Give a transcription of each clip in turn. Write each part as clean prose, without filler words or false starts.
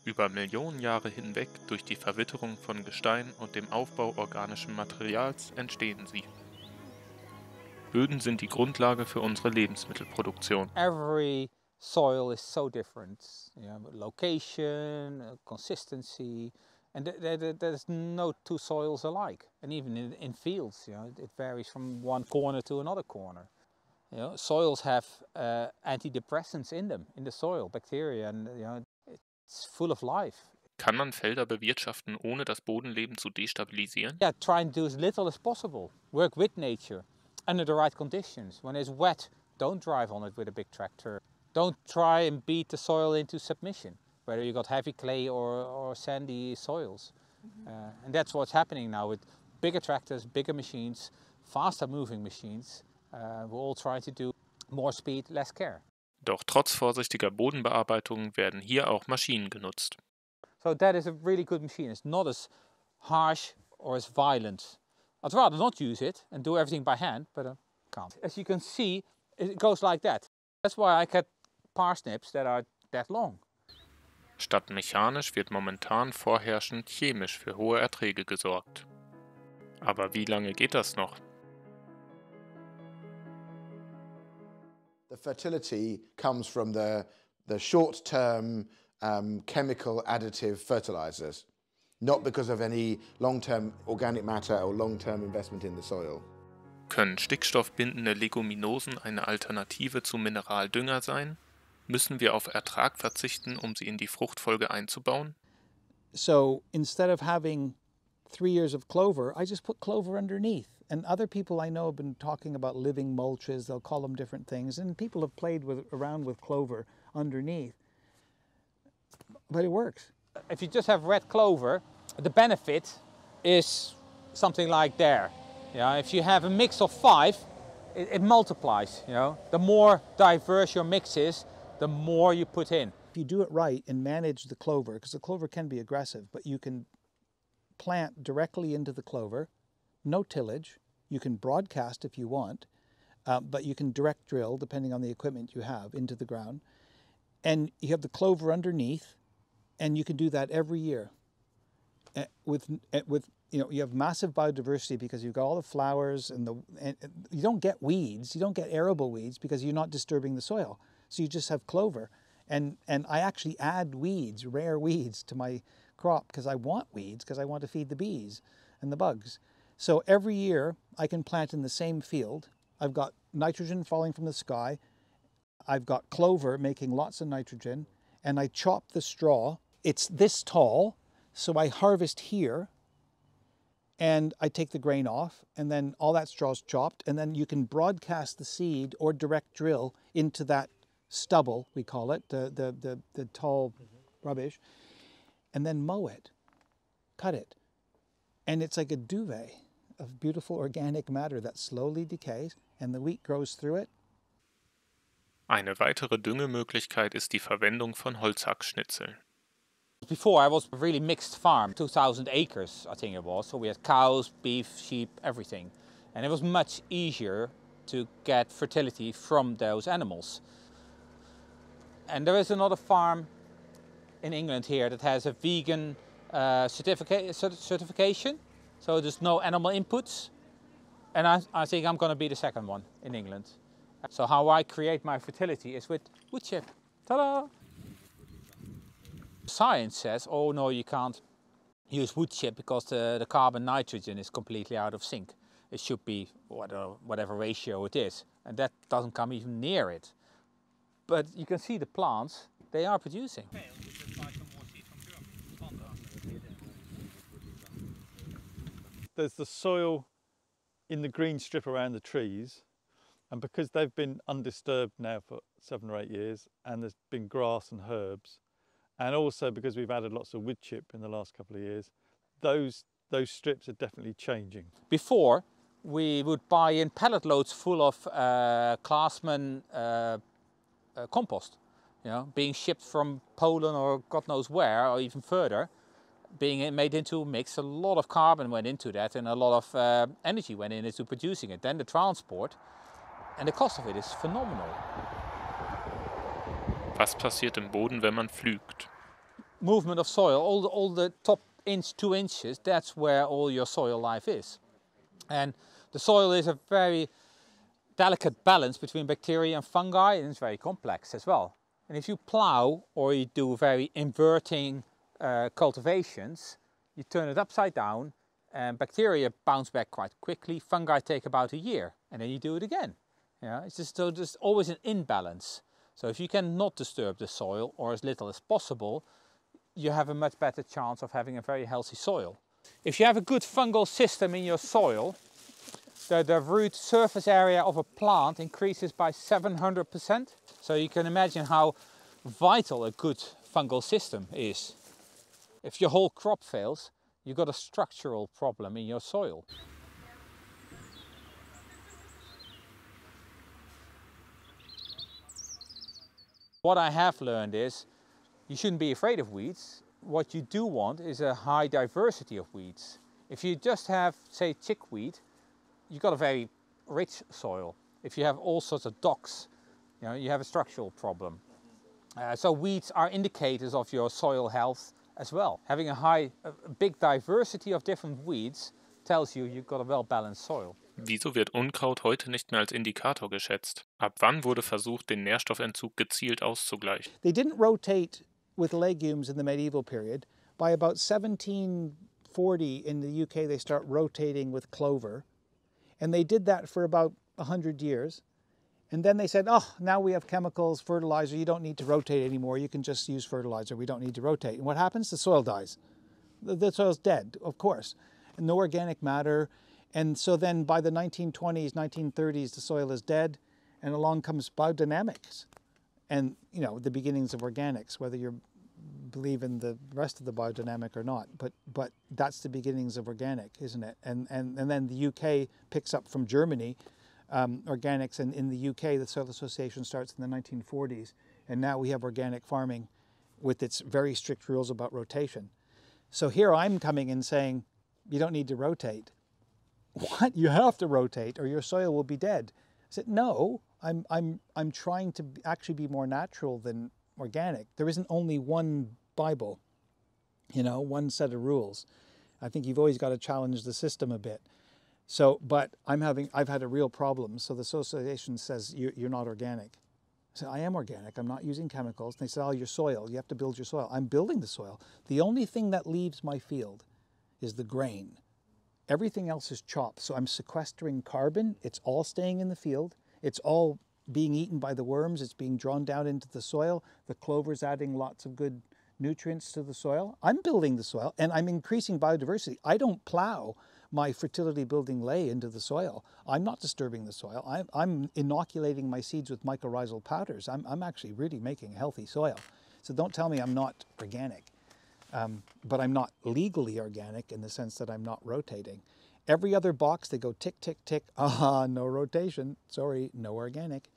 Über Millionen Jahre hinweg durch die Verwitterung von Gestein und dem Aufbau organischen Materials entstehen sie. Böden sind die Grundlage für unsere Lebensmittelproduktion. Every soil is so different, location, consistency, and there's no two soils alike. And even in fields, it varies from one corner to another corner. Soils have antidepressants in them, in the soil, bacteria, and it's full of life. Kann man Felder bewirtschaften, ohne das Bodenleben zu destabilisieren? Yeah, try and do as little as possible. Work with nature, under the right conditions. When it's wet, don't drive on it with a big tractor. Don't try and beat the soil into submission, whether you got heavy clay or sandy soils. And that's what's happening now with bigger tractors, bigger machines, faster moving machines. We're all trying to do more speed, less care. Doch trotz vorsichtiger Bodenbearbeitung werden hier auch Maschinen genutzt. So that is a really good machine. It's not as harsh or as violent. I'd rather not use it and do everything by hand, but I can't. As you can see, it goes like that. That's why I cut parsnips that are that long. Statt mechanisch wird momentan vorherrschend chemisch für hohe Erträge gesorgt. Aber wie lange geht das noch? The fertility comes from the short-term chemical additive fertilizers, not because of any long-term organic matter or long-term investment in the soil. Können stickstoffbindende Leguminosen eine Alternative zu Mineraldünger sein? Müssen wir auf Ertrag verzichten, um sie in die Fruchtfolge einzubauen? So instead of having 3 years of clover, I just put clover underneath. And other people I know have been talking about living mulches, they'll call them different things, and people have played around with clover underneath. But it works. If you just have red clover, the benefit is something like there. If you have a mix of 5, it multiplies. The more diverse your mix is, the more you put in. If you do it right and manage the clover, because the clover can be aggressive, but you can plant directly into the clover, no tillage. You can broadcast if you want, but you can direct drill, depending on the equipment you have, into the ground. And you have the clover underneath, and you can do that every year. You have massive biodiversity because you've got all the flowers and you don't get weeds, you don't get arable weeds because you're not disturbing the soil. So you just have clover. And I actually add weeds, rare weeds, to my crop because I want weeds, because I want to feed the bees and the bugs. So every year I can plant in the same field. I've got nitrogen falling from the sky. I've got clover making lots of nitrogen, and I chop the straw. It's this tall, so I harvest here and I take the grain off, and then all that straw is chopped, and then you can broadcast the seed or direct drill into that stubble, we call it, the tall rubbish, and then mow it, cut it. And it's like a duvet of beautiful organic matter that slowly decays, and the wheat grows through it. Eine weitere Düngemöglichkeit ist die Verwendung von Holzhackschnitzeln. Before I was a really mixed farm, 2,000 acres I think it was, so we had cows, beef, sheep, everything. And it was much easier to get fertility from those animals. And there is another farm in England here that has a vegan certification, so there's no animal inputs. And I think I'm going to be the second one in England. So how I create my fertility is with wood chip. Ta-da! Science says, oh no, you can't use wood chip because the carbon nitrogen is completely out of sync. It should be whatever ratio it is, and that doesn't come even near it. But you can see the plants, they are producing. There's the soil in the green strip around the trees, and because they've been undisturbed now for 7 or 8 years, and there's been grass and herbs, and also because we've added lots of wood chip in the last couple of years, those strips are definitely changing. Before, we would buy in pallet loads full of Classman compost, being shipped from Poland or God knows where, or even further, being made into a mix. A lot of carbon went into that, and a lot of energy went into producing it. Then the transport, and the cost of it is phenomenal. Was passiert im Boden, wenn man pflügt? movement of soil, all the top inch, 2 inches, that's where all your soil life is. And the soil is a very delicate balance between bacteria and fungi, and it's very complex as well. And if you plow or you do very inverting cultivations, you turn it upside down and bacteria bounce back quite quickly. Fungi take about a year, and then you do it again. It's just, so there's always an imbalance. So if you can not disturb the soil, or as little as possible, you have a much better chance of having a very healthy soil. If you have a good fungal system in your soil, the root surface area of a plant increases by 700%. So you can imagine how vital a good fungal system is. If your whole crop fails, you've got a structural problem in your soil. What I have learned is you shouldn't be afraid of weeds. What you do want is a high diversity of weeds. If you just have, say, chickweed, you've got a very rich soil. If you have all sorts of docks, you have a structural problem. So weeds are indicators of your soil health as well. Having a big diversity of different weeds tells you you've got a well-balanced soil. Wieso wird Unkraut heute nicht mehr als Indikator geschätzt? Ab wann wurde versucht, den Nährstoffentzug gezielt auszugleichen? They didn't rotate with legumes in the medieval period. By about 1740 in the UK, they start rotating with clover. And they did that for about 100 years. And then they said, oh, now we have chemicals, fertilizer, you don't need to rotate anymore. You can just use fertilizer. We don't need to rotate. And what happens? The soil dies. The soil's dead, of course. And no organic matter. And so then by the 1920s, 1930s, the soil is dead. And along comes biodynamics. And, the beginnings of organics, whether you believe in the rest of the biodynamic or not. But that's the beginnings of organic, isn't it? And then the UK picks up from Germany organics, and in the UK the Soil Association starts in the 1940s, and now we have organic farming with its very strict rules about rotation. So here I'm coming and saying, you don't need to rotate. What? You have to rotate or your soil will be dead. I said, no, I'm trying to actually be more natural than organic. There isn't only one Bible, one set of rules. I think you've always got to challenge the system a bit. So, but I've had a real problem. So the association says, you're not organic. I said, I am organic. I'm not using chemicals. And they said, oh, your soil. You have to build your soil. I'm building the soil. The only thing that leaves my field is the grain. Everything else is chopped. So I'm sequestering carbon. It's all staying in the field. It's all being eaten by the worms. It's being drawn down into the soil. The clover's adding lots of good nutrients to the soil. I'm building the soil and I'm increasing biodiversity. I don't plow my fertility building ley into the soil. I'm not disturbing the soil. I'm inoculating my seeds with mycorrhizal powders. I'm actually really making a healthy soil. So don't tell me I'm not organic. But I'm not legally organic in the sense that I'm not rotating. Every other box, they go tick, tick, tick. No rotation. Sorry, no organic.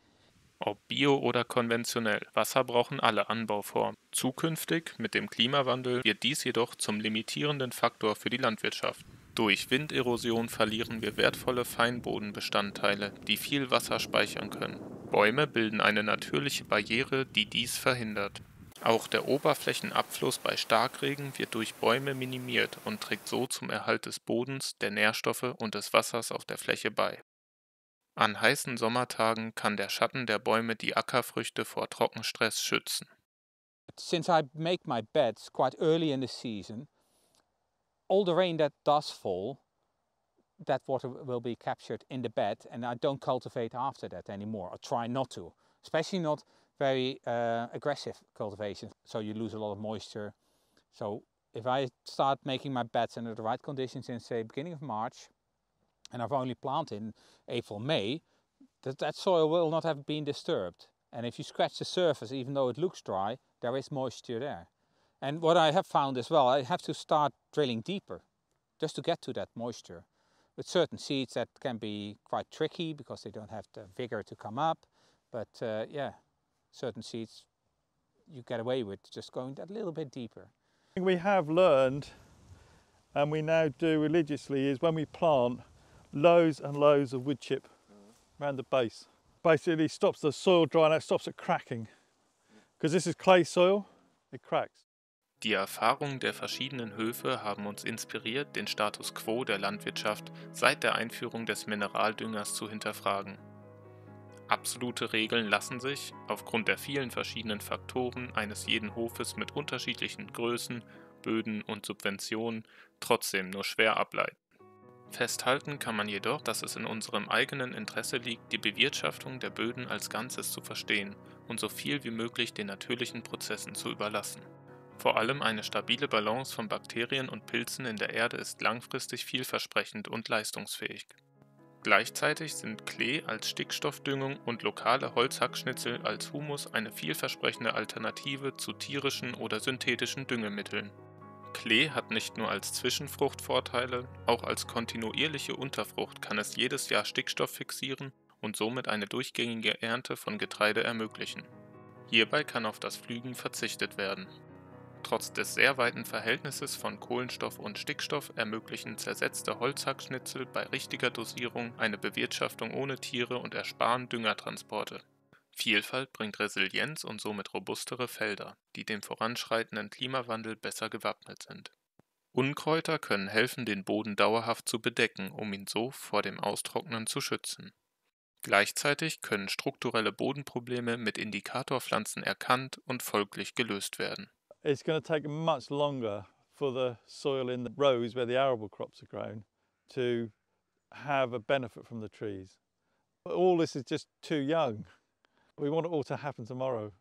Ob bio oder konventionell, Wasser brauchen alle Anbauformen. Zukünftig, mit dem Klimawandel, wird dies jedoch zum limitierenden Faktor für die Landwirtschaft. Durch Winderosion verlieren wir wertvolle Feinbodenbestandteile, die viel Wasser speichern können. Bäume bilden eine natürliche Barriere, die dies verhindert. Auch der Oberflächenabfluss bei Starkregen wird durch Bäume minimiert und trägt so zum Erhalt des Bodens, der Nährstoffe und des Wassers auf der Fläche bei. An heißen Sommertagen kann der Schatten der Bäume die Ackerfrüchte vor Trockenstress schützen. Since I make my beds quite early in the season, all the rain that does fall, that water will be captured in the bed, and I don't cultivate after that anymore, or try not to, especially not very aggressive cultivation, so you lose a lot of moisture. So if I start making my beds under the right conditions in, say, beginning of March, and I've only planted in April, May, that soil will not have been disturbed. And if you scratch the surface, even though it looks dry, there is moisture there. And what I have found as well, I have to start drilling deeper just to get to that moisture. With certain seeds that can be quite tricky because they don't have the vigor to come up. But yeah, certain seeds you get away with just going that little bit deeper. We have learned, and we now do religiously, is when we plant, loads and loads of wood chip around the base. Basically stops the soil drying out, stops it cracking. Because this is clay soil, it cracks. Die Erfahrungen der verschiedenen Höfe haben uns inspiriert, den Status quo der Landwirtschaft seit der Einführung des Mineraldüngers zu hinterfragen. Absolute Regeln lassen sich, aufgrund der vielen verschiedenen Faktoren eines jeden Hofes mit unterschiedlichen Größen, Böden und Subventionen, trotzdem nur schwer ableiten. Festhalten kann man jedoch, dass es in unserem eigenen Interesse liegt, die Bewirtschaftung der Böden als Ganzes zu verstehen und so viel wie möglich den natürlichen Prozessen zu überlassen. Vor allem eine stabile Balance von Bakterien und Pilzen in der Erde ist langfristig vielversprechend und leistungsfähig. Gleichzeitig sind Klee als Stickstoffdüngung und lokale Holzhackschnitzel als Humus eine vielversprechende Alternative zu tierischen oder synthetischen Düngemitteln. Klee hat nicht nur als Zwischenfrucht Vorteile, auch als kontinuierliche Unterfrucht kann es jedes Jahr Stickstoff fixieren und somit eine durchgängige Ernte von Getreide ermöglichen. Hierbei kann auf das Pflügen verzichtet werden. Trotz des sehr weiten Verhältnisses von Kohlenstoff und Stickstoff ermöglichen zersetzte Holzhackschnitzel bei richtiger Dosierung eine Bewirtschaftung ohne Tiere und ersparen Düngertransporte. Vielfalt bringt Resilienz und somit robustere Felder, die dem voranschreitenden Klimawandel besser gewappnet sind. Unkräuter können helfen, den Boden dauerhaft zu bedecken, um ihn so vor dem Austrocknen zu schützen. Gleichzeitig können strukturelle Bodenprobleme mit Indikatorpflanzen erkannt und folglich gelöst werden. It's going to take much longer for the soil in the rows where the arable crops are grown to have a benefit from the trees. All this is just too young. We want it all to happen tomorrow.